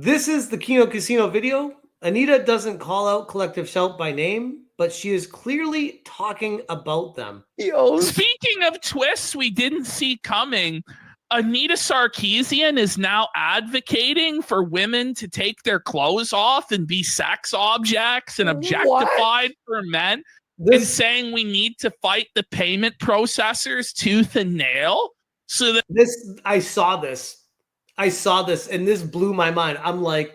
This is the Kino Casino video. Anita doesn't call out Collective Shout by name, but she is clearly talking about them. Speaking of twists we didn't see coming, Anita Sarkeesian is now advocating for women to take their clothes off and be sex objects and objectified for men, and saying we need to fight the payment processors tooth and nail. So that I saw this, and this blew my mind. I'm like,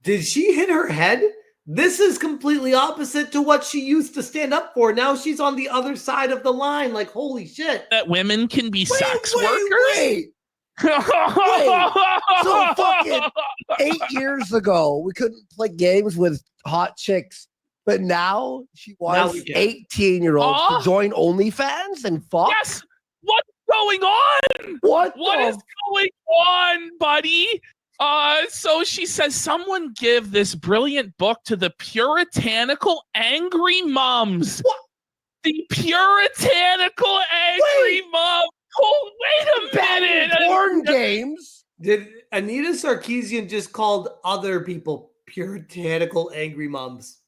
did she hit her head? This is completely opposite to what she used to stand up for. Now she's on the other side of the line. Like, holy shit. That women can be sex workers? Wait. So fucking 8 years ago, we couldn't play games with hot chicks. But now she wants 18-year-olds to join OnlyFans and fuck? Yes. What's going on? What is going on, buddy? So she says, someone give this brilliant book to the puritanical angry mums. What? The puritanical angry mums. Oh, wait a minute. Porn games. Did Anita Sarkeesian just called other people puritanical angry mums?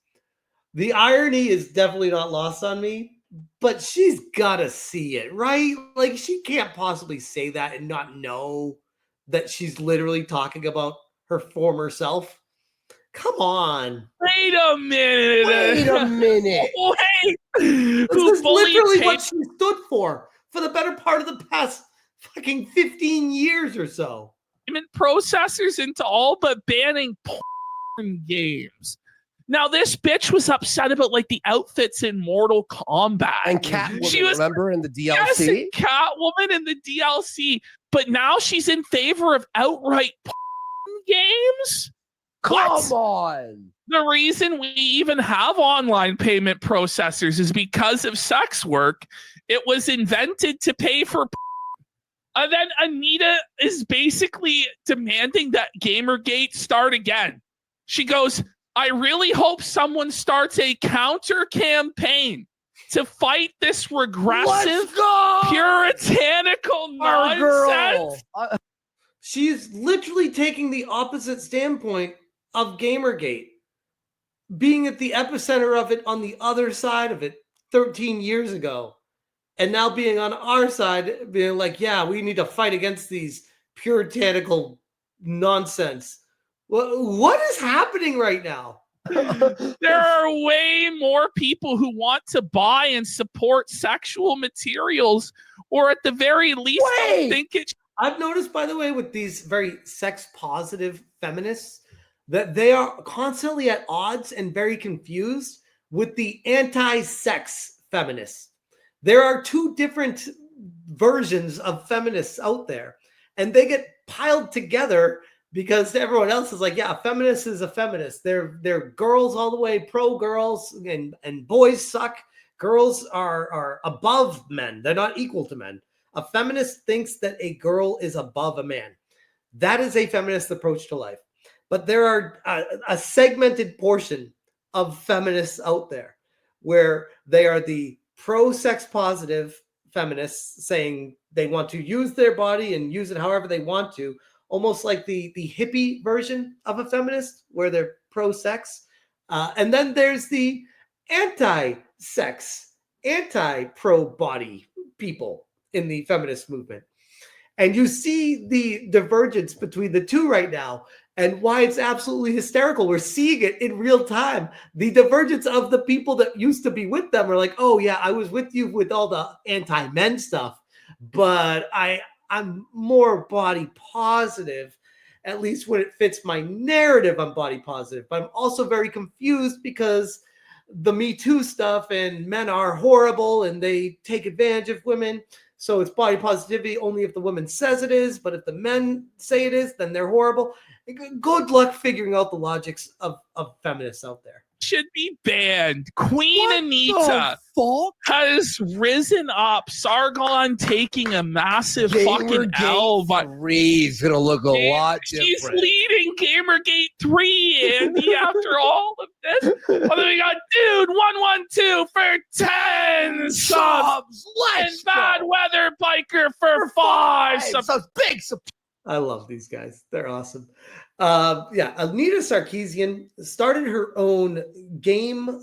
The irony is definitely not lost on me, but she's got to see it, right? Like, she can't possibly say that and not know that she's literally talking about her former self. Come on. Wait a minute. Wait. This is literally what she stood for the better part of the past fucking 15 years or so. Payment processors into all but banning porn games. Now, this bitch was upset about like the outfits in Mortal Kombat. And Catwoman, remember, in the DLC? Yes, and Catwoman in the DLC. But now she's in favor of outright porn games? Come on. The reason we even have online payment processors is because of sex work. It was invented to pay for and then Anita is basically demanding that Gamergate start again. She goes, I really hope someone starts a counter campaign to fight this regressive, puritanical nonsense. She's literally taking the opposite standpoint of Gamergate, being at the epicenter of it on the other side of it 13 years ago, and now being on our side, being like, yeah, we need to fight against these puritanical nonsense. What is happening right now? There are way more people who want to buy and support sexual materials, or at the very least, don't think it. I've noticed, by the way, with these very sex positive feminists, that they are constantly at odds and very confused with the anti-sex feminists. There are two different versions of feminists out there, and they get piled together because everyone else is like, yeah, a feminist is a feminist. They're girls all the way, pro girls, and boys suck. Girls are above men. They're not equal to men. A feminist thinks that a girl is above a man. That is a feminist approach to life. But there are a segmented portion of feminists out there where they are the pro-sex positive feminists saying they want to use their body and use it however they want to, almost like the hippie version of a feminist where they're pro-sex. And then there's the anti-sex, anti-pro-body people in the feminist movement. And you see the divergence between the two right now and why it's absolutely hysterical. We're seeing it in real time. The divergence of the people that used to be with them are like, oh yeah, I was with you with all the anti-men stuff, but I'm more body positive, at least when it fits my narrative. I'm body positive, but I'm also very confused because the Me Too stuff and men are horrible and they take advantage of women. So it's body positivity only if the woman says it is, but if the men say it is, then they're horrible. Good luck figuring out the logics of feminists out there. Should be banned. Queen Anita has risen up. Sargon taking a massive fucking L. But Three's gonna look a lot different. She's leading Gamergate 3, Andy, after all of this. What do we got? Dude, 112 for 10 subs. And Bad Weather Biker for 5 subs. Big subs. I love these guys. They're awesome. Yeah, Anita Sarkeesian started her own game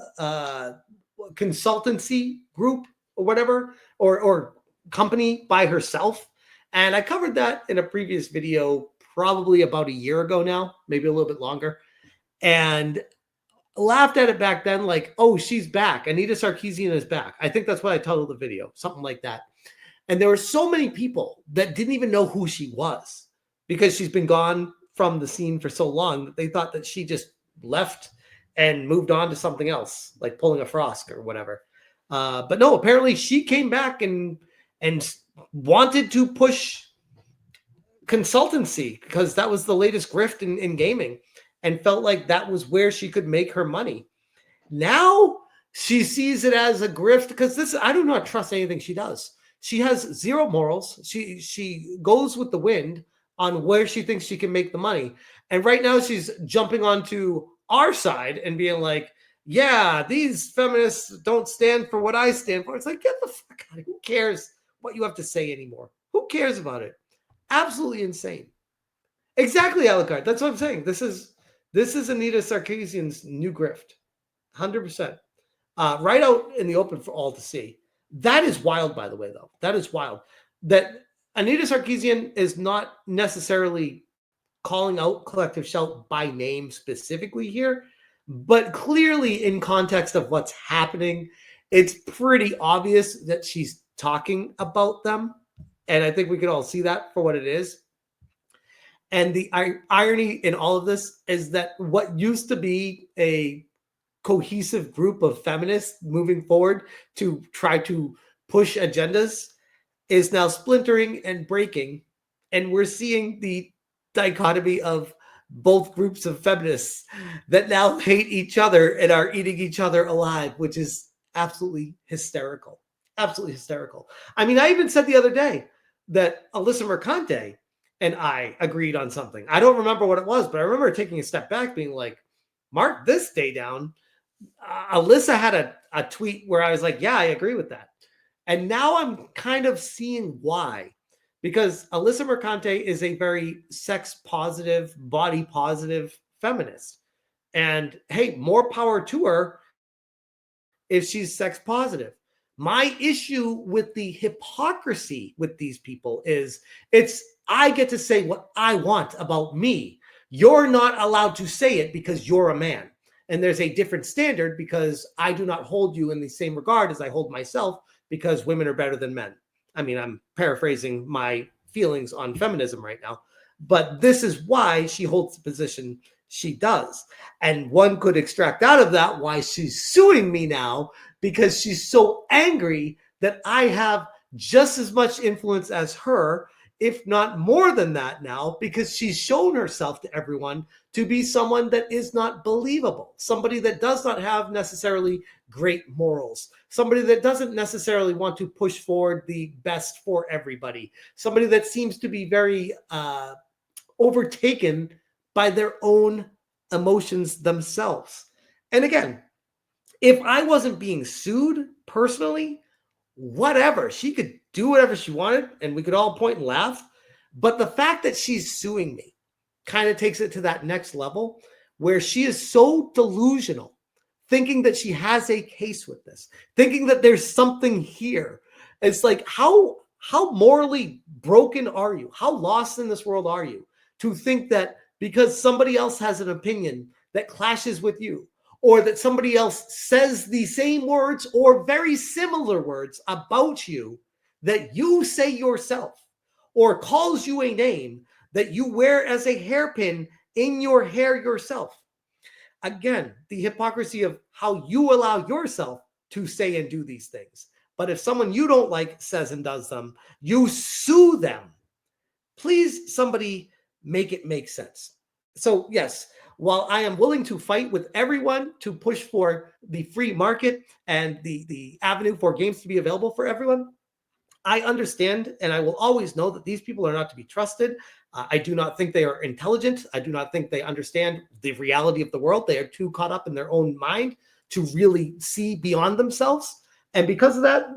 consultancy group or whatever, or company by herself. And I covered that in a previous video, probably about a year ago now, maybe a little bit longer. And laughed at it back then, like, oh, she's back. Anita Sarkeesian is back. I think that's what I titled the video, something like that. And there were so many people that didn't even know who she was because she's been gone from the scene for so long that they thought that she just left and moved on to something else, like pulling a Frost or whatever. But no, apparently she came back and wanted to push consultancy because that was the latest grift in gaming, and felt like that was where she could make her money. Now she sees it as a grift because I do not trust anything she does. She has zero morals. She goes with the wind on where she thinks she can make the money. And right now she's jumping onto our side and being like, yeah, these feminists don't stand for what I stand for. It's like, get the fuck out of here. Who cares what you have to say anymore? Who cares about it? Absolutely insane. Exactly, Alucard. That's what I'm saying. This is Anita Sarkeesian's new grift. 100%. Right out in the open for all to see. That is wild, by the way, though. That is wild. That Anita Sarkeesian is not necessarily calling out Collective Shout by name specifically here, but clearly in context of what's happening, it's pretty obvious that she's talking about them. And I think we can all see that for what it is. And the irony in all of this is that what used to be a cohesive group of feminists moving forward to try to push agendas is now splintering and breaking. And we're seeing the dichotomy of both groups of feminists that now hate each other and are eating each other alive, which is absolutely hysterical. Absolutely hysterical. I mean, I even said the other day that Alyssa Mercante and I agreed on something. I don't remember what it was, but I remember taking a step back being like, mark this day down. Alyssa had a tweet where I was like, yeah, I agree with that. And now I'm kind of seeing why. Because Alyssa Mercante is a very sex positive, body positive feminist. And hey, more power to her if she's sex positive. My issue with the hypocrisy with these people is I get to say what I want about me. You're not allowed to say it because you're a man. And there's a different standard because I do not hold you in the same regard as I hold myself because women are better than men. I mean, I'm paraphrasing my feelings on feminism right now, but this is why she holds the position she does. And one could extract out of that why she's suing me now, because she's so angry that I have just as much influence as her, if not more than that now, because she's shown herself to everyone to be someone that is not believable, somebody that does not have necessarily great morals, somebody that doesn't necessarily want to push forward the best for everybody, somebody that seems to be very overtaken by their own emotions themselves. And again, if I wasn't being sued personally, whatever, she could do whatever she wanted and we could all point and laugh. But the fact that she's suing me kind of takes it to that next level where she is so delusional, thinking that she has a case with this, thinking that there's something here. It's like, how morally broken are you? How lost in this world are you to think that because somebody else has an opinion that clashes with you, or that somebody else says the same words or very similar words about you that you say yourself, or calls you a name that you wear as a hairpin in your hair yourself? Again, the hypocrisy of how you allow yourself to say and do these things. But if someone you don't like says and does them, you sue them. Please, somebody make it make sense. So yes, while I am willing to fight with everyone to push for the free market and the avenue for games to be available for everyone, I understand and I will always know that these people are not to be trusted. I do not think they are intelligent. I do not think they understand the reality of the world. They are too caught up in their own mind to really see beyond themselves. And because of that,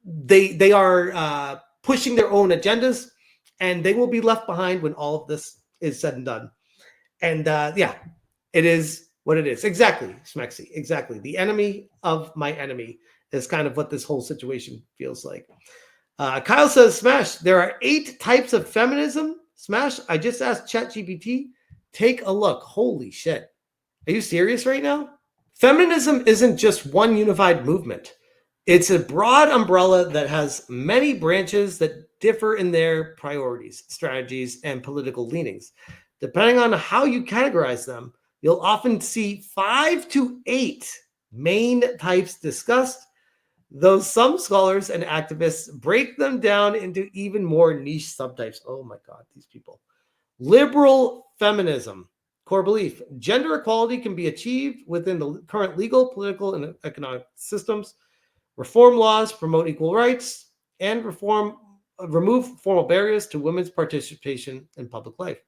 they are pushing their own agendas and they will be left behind when all of this is said and done. And yeah, it is what it is. Exactly, Smexy. Exactly. The enemy of my enemy is kind of what this whole situation feels like. Kyle says, Smash, there are 8 types of feminism. Smash, I just asked ChatGPT. Take a look. Holy shit. Are you serious right now? Feminism isn't just one unified movement. It's a broad umbrella that has many branches that differ in their priorities, strategies, and political leanings. Depending on how you categorize them, you'll often see 5 to 8 main types discussed, though some scholars and activists break them down into even more niche subtypes. Oh my God, these people. Liberal feminism. Core belief. Gender equality can be achieved within the current legal, political, and economic systems. Reform laws promote equal rights and remove formal barriers to women's participation in public life.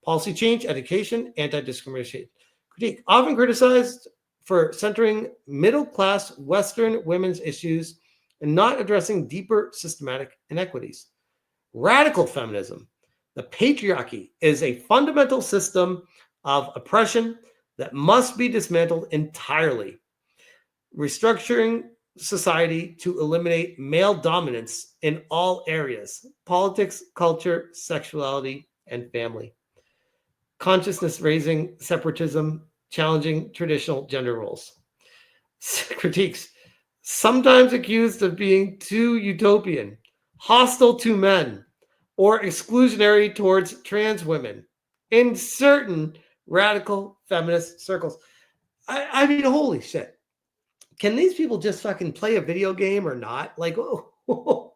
Policy change, education, anti-discrimination. Critique. Often criticized for centering middle-class Western women's issues and not addressing deeper systematic inequities. Radical feminism. The patriarchy is a fundamental system of oppression that must be dismantled entirely. Restructuring society to eliminate male dominance in all areas: politics, culture, sexuality, and family. Consciousness raising separatism, challenging traditional gender roles. Critiques. Sometimes accused of being too utopian, hostile to men, or exclusionary towards trans women in certain radical feminist circles. I mean, holy shit. Can these people just fucking play a video game or not? Like, oh,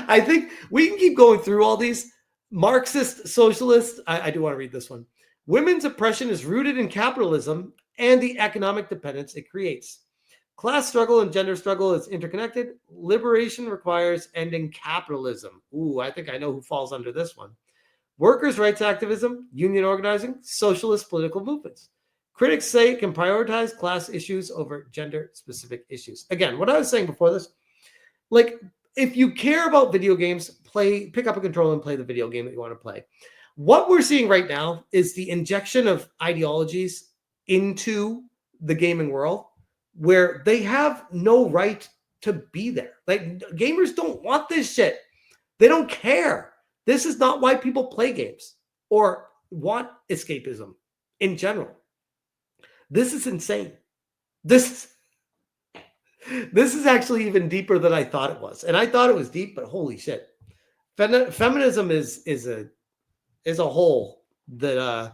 I think we can keep going through all these. Marxist, socialist. I do want to read this one. Women's oppression is rooted in capitalism and the economic dependence it creates. Class struggle and gender struggle is interconnected. Liberation requires ending capitalism. Ooh, I think I know who falls under this one. Workers' rights activism, union organizing, socialist political movements. Critics say it can prioritize class issues over gender-specific issues. Again, what I was saying before this, like, if you care about video games, pick up a controller and play the video game that you want to play. What we're seeing right now is the injection of ideologies into the gaming world where they have no right to be there. Like, gamers don't want this shit. They don't care. This is not why people play games or want escapism in general. This is insane. This is actually even deeper than I thought it was. And I thought it was deep, but holy shit. Feminism is a hole that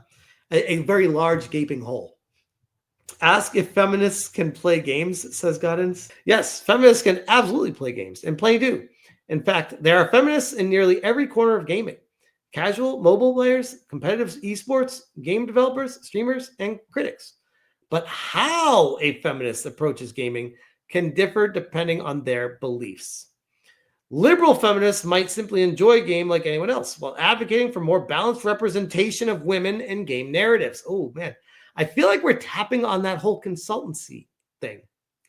a very large gaping hole. Ask if feminists can play games, says Goddins. Yes, feminists can absolutely play games, and play do. In fact, there are feminists in nearly every corner of gaming. Casual, mobile players, competitive esports, game developers, streamers, and critics. But how a feminist approaches gaming can differ depending on their beliefs. Liberal feminists might simply enjoy a game like anyone else, while advocating for more balanced representation of women in game narratives. Oh, man. I feel like we're tapping on that whole consultancy thing.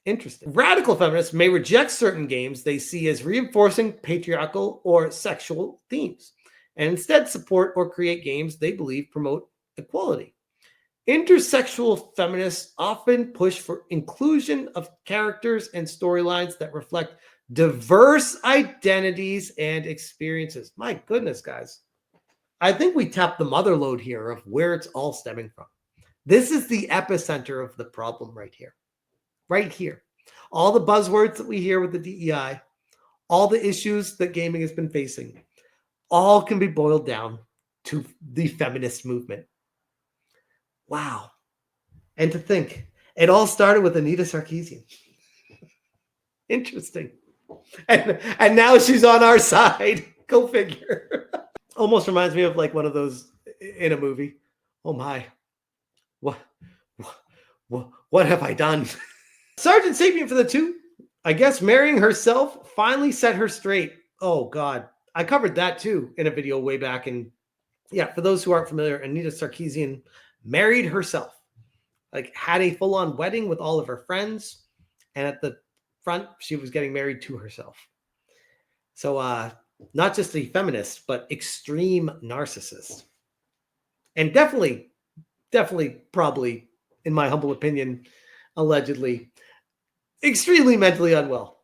Interesting. Radical feminists may reject certain games they see as reinforcing patriarchal or sexual themes, and instead support or create games they believe promote equality. Intersexual feminists often push for inclusion of characters and storylines that reflect diverse identities and experiences. My goodness, guys. I think we tapped the mother lode here of where it's all stemming from. This is the epicenter of the problem right here. Right here. All the buzzwords that we hear with the DEI, all the issues that gaming has been facing, all can be boiled down to the feminist movement. Wow. And to think, it all started with Anita Sarkeesian. Interesting. And now she's on our side. Go figure. Almost reminds me of like one of those in a movie. Oh my. What have I done? Sergeant Sapien for the 2. I guess marrying herself finally set her straight. Oh God. I covered that too in a video way back. And yeah, for those who aren't familiar, Anita Sarkeesian married herself. Like, had a full-on wedding with all of her friends. And at the front, she was getting married to herself. So not just a feminist, but extreme narcissist. And definitely, probably, in my humble opinion, allegedly, extremely mentally unwell.